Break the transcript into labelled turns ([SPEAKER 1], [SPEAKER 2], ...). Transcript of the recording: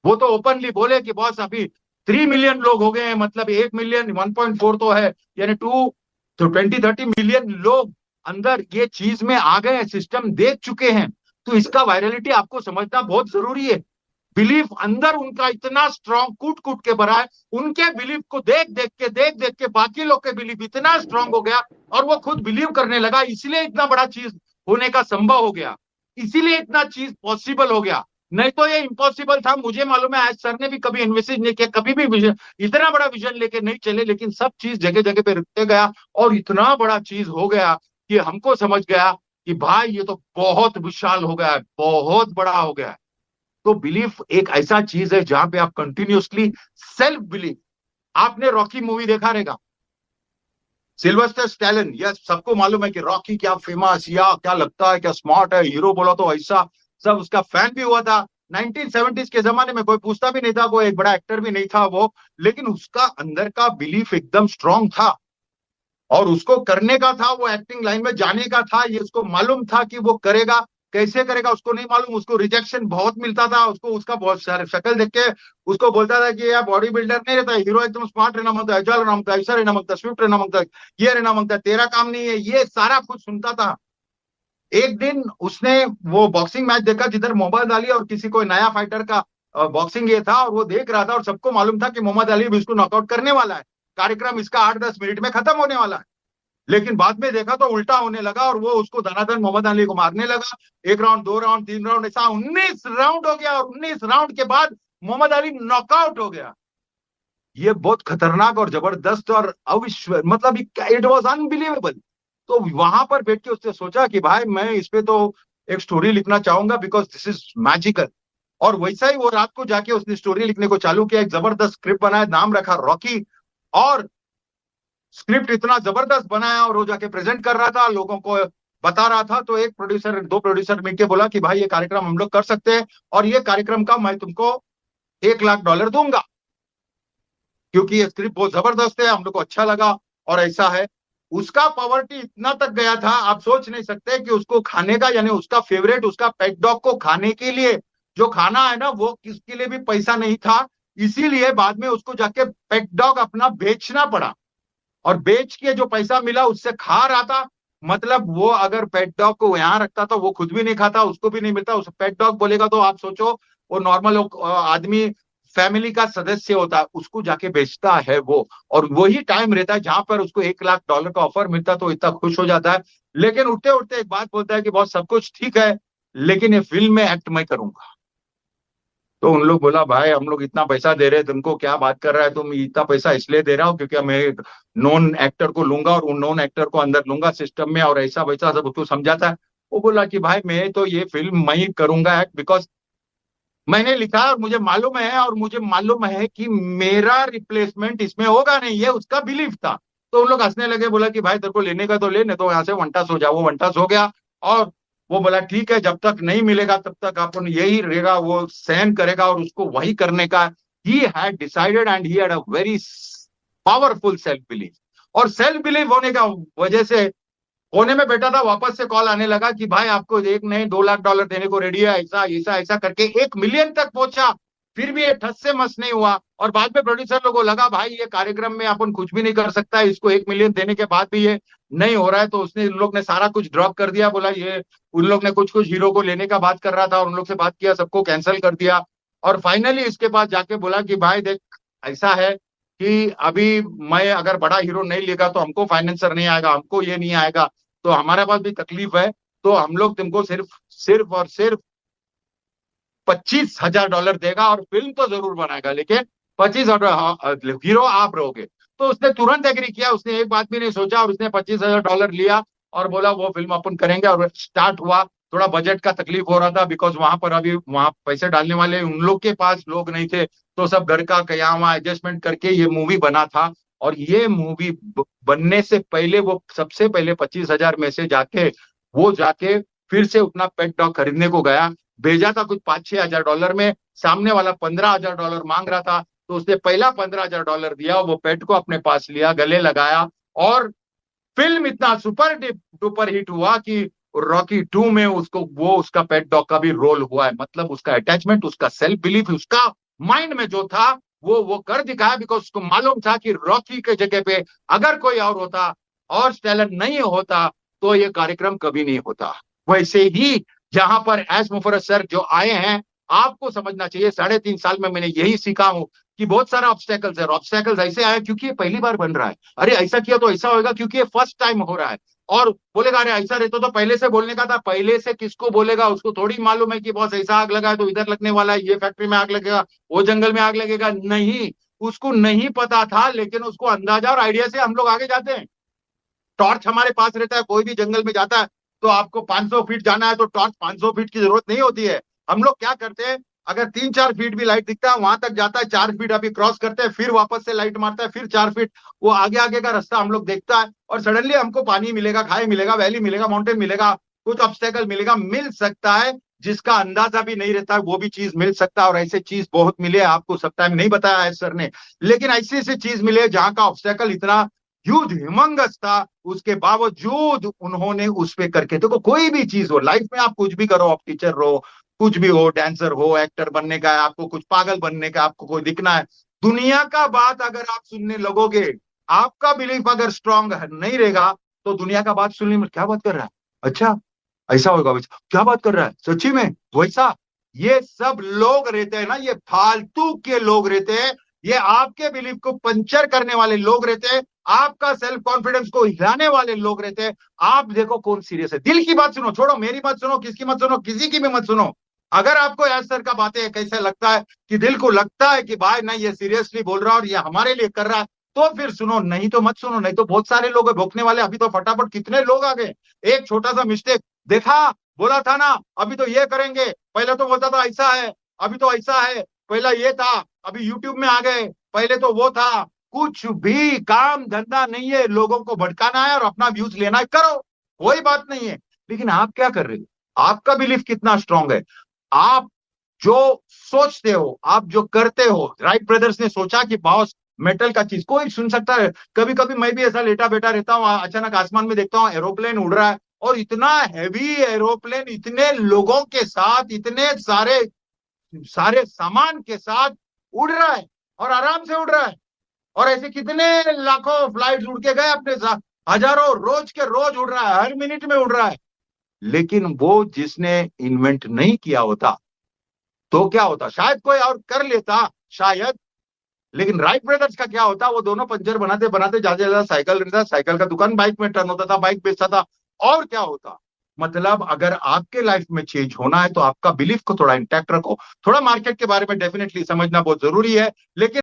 [SPEAKER 1] वो तो ओपनली बोले कि बॉस अभी 3 मिलियन लोग हो गए हैं, मतलब 1 मिलियन 1.4 तो है, यानी 20-30 मिलियन लोग अंदर ये चीज में आ गए हैं, सिस्टम देख चुके हैं। तो इसका वायरलिटी आपको समझना बहुत जरूरी है। बिलीफ अंदर उनका इतना स्ट्रांग, कूट कूट के भरा है। उनके बिलीफ को देख देख के बाकी लोग के बिलीफ इतना स्ट्रांग हो गया, और वो खुद बिलीव करने लगा, इसलिए इतना बड़ा चीज होने का संभव हो गया, इसीलिए इतना चीज पॉसिबल हो गया। नहीं तो ये इम्पॉसिबल था। मुझे मालूम है आज सर ने भी कभी इन्वेस्ट नहीं किया, कभी भी विजन, इतना बड़ा विजन लेके नहीं चले, लेकिन सब चीज जगह जगह पे रुकते गया, और इतना बड़ा चीज हो गया कि हमको समझ गया कि भाई ये तो बहुत विशाल हो गया है, बहुत बड़ा हो गया है। तो बिलीफ एक ऐसा चीज है जहां पे आप कंटिन्यूअसली सेल्फ बिलीफ। आपने रॉकी मूवी देखा रहेगा, सिल्वेस्टर स्टैलिन, यस, सबको मालूम है कि रॉकी क्या फेमस, या क्या लगता है, क्या स्मार्ट है, हीरो बोला तो ऐसा, सब उसका फैन भी हुआ था। 1970s के जमाने में कोई पूछता भी नहीं था, कोई एक बड़ा एक्टर भी नहीं था वो, लेकिन उसका अंदर का बिलीफ एकदम स्ट्रांग था, और उसको करने का था, वो एक्टिंग लाइन में जाने का था, ये उसको मालूम था कि वो करेगा। कैसे करेगा उसको नहीं मालूम, उसको रिजेक्शन बहुत मिलता था, उसको उसका बहुत सारे शक्ल देख के उसको बोलता था कि यार बॉडी बिल्डर नहीं रहता, हीरो एकदम स्मार्ट रहना मांगता है, एजाइल रहना मांगता है, ऐसा रहना मांगता है, स्विफ्ट रहना मांगता है, ये रहना मांगता है, तेरा काम नहीं है, ये सारा कुछ सुनता था। एक दिन उसने वो बॉक्सिंग मैच देखा जिधर मोहम्मद अली और किसी कोई नया फाइटर का बॉक्सिंग ये था, और वो देख रहा था, और सबको मालूम था कि मोहम्मद अली भी इसको नॉकआउट करने वाला है, कार्यक्रम इसका 8-10 मिनट में खत्म होने वाला है। लेकिन बाद में देखा तो उल्टा होने लगा, और वो उसको धनाधन मोहम्मद अली को मारने लगा। 1 राउंड, 2 राउंड, 3 राउंड, ऐसा 19 राउंड हो गया, और 19 राउंड के बाद मोहम्मद अली नॉकआउट हो गया। ये बहुत खतरनाक और जबरदस्त और अविश्व, मतलब इट वॉज अनबिलीवेबल। तो वहां पर बैठ के उसने सोचा कि भाई मैं इस पे तो एक स्टोरी लिखना चाहूंगा, बिकॉज दिस इज मैजिकल। और वैसा ही वो रात को जाके उसने स्टोरी लिखने को चालू किया, एक जबरदस्त स्क्रिप्ट बनाया, नाम रखा रॉकी। और स्क्रिप्ट इतना जबरदस्त बनाया, और वो जाके प्रेजेंट कर रहा था, लोगों को बता रहा था। तो एक प्रोड्यूसर, दो प्रोड्यूसर मिलकर बोला कि भाई ये कार्यक्रम हम लोग कर सकते हैं, और ये कार्यक्रम का मैं तुमको $1 लाख दूंगा, क्योंकि ये स्क्रिप्ट बहुत जबरदस्त है, हम लोग को अच्छा लगा। और ऐसा है, उसका पॉवर्टी इतना तक गया था, आप सोच नहीं सकते कि उसको खाने का, यानी उसका फेवरेट, उसका पेट डॉग को खाने के लिए जो खाना है ना, वो किसके लिए भी पैसा नहीं था। इसीलिए बाद में उसको जाके पेट डॉग अपना बेचना पड़ा, और बेच के जो पैसा मिला उससे खा रहा था। मतलब वो अगर पेट डॉग को यहाँ रखता था, वो खुद भी नहीं खाता, उसको भी नहीं मिलता। उस पेट डॉग बोलेगा तो आप सोचो, वो नॉर्मल आदमी, फैमिली का सदस्य होता है, उसको जाके बेचता है वो। और वही टाइम रहता है जहां पर उसको $1 लाख का ऑफर मिलता है, तो इतना खुश हो जाता है। लेकिन उठते उठते एक बात बोलता है कि बहुत सब कुछ ठीक है, लेकिन ये फिल्म में एक्ट मैं करूंगा। तो उन लोग बोला भाई हम लोग इतना पैसा दे रहे हैं तुमको, क्या बात कर रहा है, तुम इतना पैसा इसलिए दे रहा हो क्योंकि मैं एक नॉन एक्टर को लूंगा, और उन नॉन एक्टर को अंदर लूंगा सिस्टम में, और ऐसा वैसा सब उसको समझाता है। वो बोला कि भाई मैं तो ये फिल्म मैं ही करूंगा एक्ट, बिकॉज मैंने लिखा है और मुझे मालूम है, और मुझे मालूम है कि मेरा रिप्लेसमेंट इसमें होगा नहीं, ये उसका बिलीफ था। तो उन लोग हंसने लगे, बोला कि भाई तेरे को लेने का तो ले, नहीं तो यहाँ से वंटस हो जा। वो वंटस हो गया, और वो बोला ठीक है, जब तक नहीं मिलेगा तब तक अपन यही रहेगा, वो सहन करेगा, और उसको वही करने का he had decided, and he had a very powerful self belief. और सेल्फ बिलीफ होने का वजह से कोने में बैठा था, वापस से कॉल आने लगा कि भाई आपको एक नहीं $2 लाख देने को रेडी है, ऐसा ऐसा ऐसा करके 1 मिलियन तक पहुंचा। फिर भी ये ठस से मस नहीं हुआ, और बाद में प्रोड्यूसर लोगों को लगा भाई ये कार्यक्रम में अपन कुछ भी नहीं कर सकता है, इसको 1 मिलियन देने के बाद भी ये नहीं हो रहा है। तो उसने, उन लोग ने सारा कुछ ड्रॉप कर दिया, बोला ये, उन लोग ने कुछ कुछ हीरो को लेने का बात कर रहा था, और उन लोग से बात किया, सबको कैंसिल कर दिया। और फाइनली इसके बाद जाके बोला कि भाई देख, ऐसा है कि अभी मैं अगर बड़ा हीरो नहीं लेगा तो हमको फाइनेंसर नहीं आएगा, हमको ये नहीं आएगा, तो हमारे पास भी तकलीफ है। तो हम लोग तुमको सिर्फ सिर्फ और सिर्फ $25,000 देगा, और फिल्म तो जरूर बनाएगा, लेकिन 25 हीरो आप रहोगे। तो उसने तुरंत एग्री किया, उसने एक बात भी नहीं सोचा, और उसने $25,000 लिया, और बोला वो फिल्म अपन करेंगे। और स्टार्ट हुआ। थोड़ा बजट का तकलीफ हो रहा था, बिकॉज वहां पर अभी वहां पैसे डालने वाले उन लोग के पास लोग नहीं थे, तो सब घर का कयामा एडजस्टमेंट करके ये मूवी बना था। और ये मूवी बनने से पहले वो सबसे पहले 25,000 में से जाके, वो जाके फिर से अपना पेट डॉग खरीदने को गया। भेजा था कुछ $5-6 हजार में, सामने वाला $15,000 मांग रहा था, तो उसने पहला $15,000 दिया, वो पेट को अपने पास लिया, गले लगाया। और फिल्म इतना सुपर डुपर हिट हुआ कि रॉकी 2 में उसको वो उसका पेट डॉग का भी रोल हुआ है। मतलब उसका अटैचमेंट, उसका सेल्फ बिलीफ, उसका माइंड में जो था वो कर दिखाया, बिकॉज उसको मालूम था कि रॉकी के जगह पे अगर कोई और होता और टैलेंट नहीं होता तो ये कार्यक्रम कभी नहीं होता। वैसे ही जहां पर एस मुफर्रत सर जो आए हैं, आपको समझना चाहिए 3.5 साल में मैंने यही सीखा हूं कि बहुत सारा ऑब्स्टेकल्स है। ऑब्स्टेकल्स ऐसे आए क्योंकि ये पहली बार बन रहा है, अरे ऐसा किया तो ऐसा होगा क्योंकि ये फर्स्ट टाइम हो रहा है। और बोलेगा अरे ऐसा रहता तो पहले से बोलने का था, पहले से किसको बोलेगा, उसको थोड़ी मालूम है कि बॉस ऐसा आग लगा है तो इधर लगने वाला है, ये फैक्ट्री में आग लगेगा, वो जंगल में आग लगेगा। नहीं, उसको नहीं पता था, लेकिन उसको अंदाजा और आइडिया से हम लोग आगे जाते हैं। टॉर्च हमारे पास रहता है, कोई भी जंगल में जाता है तो आपको 500 फीट जाना है तो टॉर्च 500 फीट की जरूरत नहीं होती है। हम लोग क्या करते हैं, अगर 3-4 फीट भी लाइट दिखता है वहां तक जाता है, 4 फीट अभी क्रॉस करते हैं, फिर वापस से लाइट मारता है, फिर 4 फीट, वो आगे आगे का रास्ता हम लोग देखता है और सडनली हमको पानी मिलेगा, खाई मिलेगा, वैली मिलेगा, माउंटेन मिलेगा, कुछ ऑब्स्टेकल मिलेगा, मिल सकता है जिसका अंदाजा भी नहीं रहता है, वो भी चीज मिल सकता है। और ऐसे चीज बहुत मिले, आपको सब टाइम नहीं बताया है सर ने, लेकिन ऐसी ऐसी चीज मिले जहां का ऑब्स्टेकल इतना ह्यूज हिमंगस था, उसके बावजूद उन्होंने उस पे करके देखो। कोई भी चीज हो लाइफ में, आप कुछ भी करो, आप टीचर रहो, कुछ भी हो, डांसर हो, एक्टर बनने का है आपको, कुछ पागल बनने का, आपको कोई दिखना है, दुनिया का बात अगर आप सुनने लगोगे, आपका बिलीफ अगर स्ट्रांग नहीं रहेगा तो दुनिया का बात सुनने में क्या बात कर रहा है, अच्छा ऐसा होगा, वैसा क्या बात कर रहा है, सच्ची में वैसा, ये सब लोग रहते हैं ना, ये फालतू के लोग रहते हैं, ये आपके बिलीफ को पंचर करने वाले लोग रहते हैं, आपका सेल्फ कॉन्फिडेंस को हिलाने वाले लोग रहते हैं। आप देखो कौन सीरियस है, दिल की बात सुनो, छोड़ो मेरी बात सुनो, किसकी मत सुनो, किसी की भी मत सुनो। अगर आपको यार सर का बातें कैसे लगता है कि दिल को लगता है कि भाई नहीं ये सीरियसली बोल रहा है और ये हमारे लिए कर रहा है, तो फिर सुनो, नहीं तो मत सुनो। नहीं तो बहुत सारे लोग है भोंकने वाले, अभी तो फटाफट कितने लोग आ गए, एक छोटा सा मिस्टेक देखा, बोला था ना अभी तो ये करेंगे, पहले तो बोलता था ऐसा है, अभी तो ऐसा है, पहला ये था, अभी यूट्यूब में आ गए, पहले तो वो था। कुछ भी काम धंधा नहीं है, लोगों को भटकाना है और अपना व्यूज लेना है, करो, कोई बात नहीं है। लेकिन आप क्या कर रहे हो, आपका बिलीफ कितना स्ट्रांग है, आप जो सोचते हो, आप जो करते हो। राइट ब्रदर्स ने सोचा कि बॉस मेटल का चीज कोई सुन सकता है, कभी कभी मैं भी ऐसा लेटा बैठा रहता हूँ, अचानक आसमान में देखता हूँ एरोप्लेन उड़ रहा है, और इतना हैवी एरोप्लेन, इतने लोगों के साथ, इतने सारे सारे सामान के साथ उड़ रहा है, और आराम से उड़ रहा है। और ऐसे कितने लाखों फ्लाइट उड़ के गए अपने साथ, हजारों रोज के रोज उड़ रहा है, हर मिनट में उड़ रहा है। लेकिन वो जिसने इन्वेंट नहीं किया होता तो क्या होता, शायद कोई और कर लेता शायद, लेकिन राइट ब्रदर्स का क्या होता, वो दोनों पंचर बनाते बनाते ज्यादा ज्यादा साइकिल रहता, साइकिल का दुकान बाइक में टर्न होता था, बाइक बेचता था, और क्या होता। मतलब अगर आपके लाइफ में चेंज होना है तो आपका बिलीफ को थोड़ा इंटैक्ट रखो। थोड़ा मार्केट के बारे में डेफिनेटली समझना बहुत जरूरी है, लेकिन